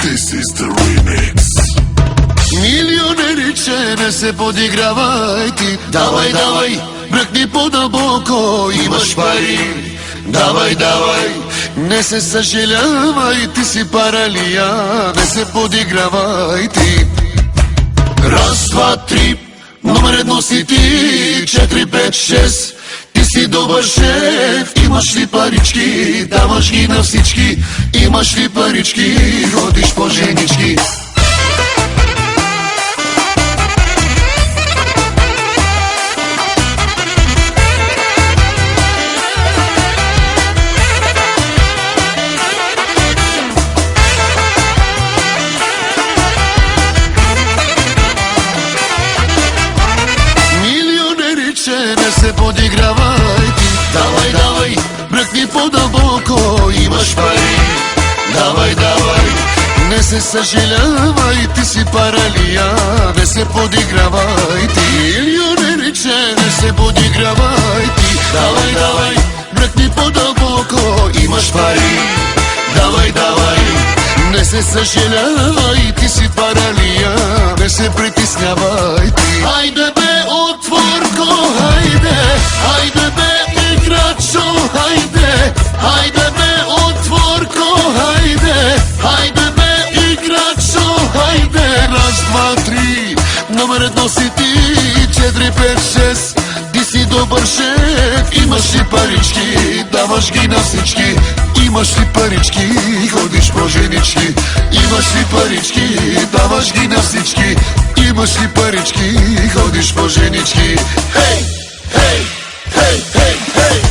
This is the remix. Милионериче, не се подигравай ти. Давай, давай, бръкни по-дълбоко, имаш пари. Давай, давай, не се съжалявай, ти си паралия. Не се подигравай ти. Раз, два, три, номер едно си ти. 4, 5, 6, ти си добър шеф. Имаш ли парички, даваш ги на всички. Имаш ли парички, ходиш по женички. Не се подигравай ти. Давай, давай, бръкни по-дълбоко, имаш пари. Давай, давай, не се съжалявай, ти си паралия. Не се подигравай ти. Милионериче, не се подигравай ти. Давай, давай, бръкни по-дълбоко, имаш пари. Давай, давай, не се съжалявай, ти си паралия. Не се притеснявай ти. Хайде бе, отворко, хайде. Хайде бе, играчо, хайде. Хайде бе, отворко, хайде. Хайде бе, играчо, хайде. Раз, два, три, номер едно си ти. 4, 5, 6, ти си добър шеф. Имаш ли парички, даваш ги на всички. Имаш ли парички, ходиш по женички. Имаш ли парички, даваш ги на всички. Имаш ли парички, ходиш по женички. Хей, хей, хей, хей, хей.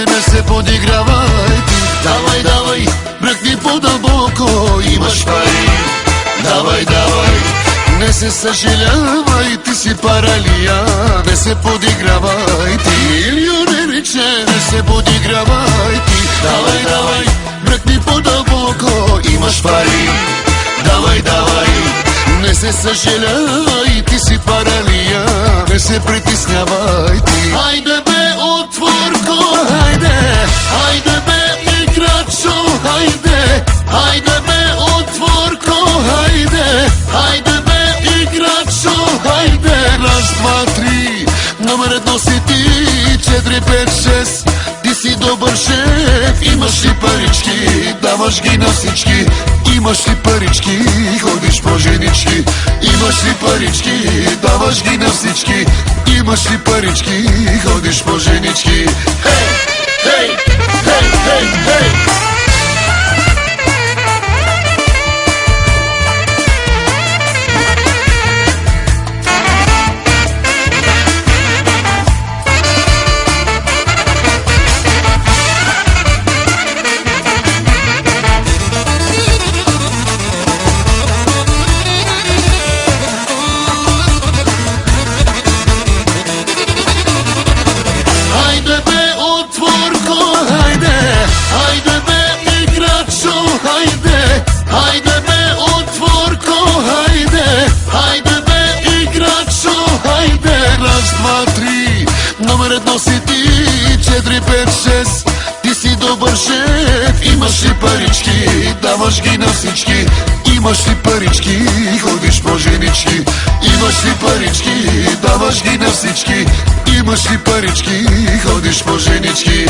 Не се подигравай ти. Давай, давай, бръкни по-дълбоко, имаш пари. Давай, давай, не се съжалявай, ти си паралия. Не се подигравай ти. Милионериче, не се подигравай ти. Давай, давай, бръкни по-дълбоко, имаш пари. Давай, давай, не се съжалявай, ти си паралия. Не се притеснявай ти. Хайде бе, отворко, хайде. Хайде бе, играчо, хайде. Хайде бе, отворко, хайде. Хайде бе, играчо, хайде. Раз, два, три, номер едно си ти. 4, 5, 6, ти си добър шеф. Имаш ли парички, даваш ги на всички. Имаш ли парички, ходиш по женички. Имаш ли парички, даваш ги на всички. Имаш ли парички, ходиш по женички. Хей, хей, хей, хей, хей. Хайде бе, отворко, хайде. Хайде бе, играчо, хайде. Раз, два, три, номер едно си ти. 4, 5, 6, ти си добър шеф. Имаш ли парички, даваш ги на всички. Имаш ли парички, ходиш по женички. Имаш ли парички, даваш ги на всички. Имаш ли парички, ходиш по женички.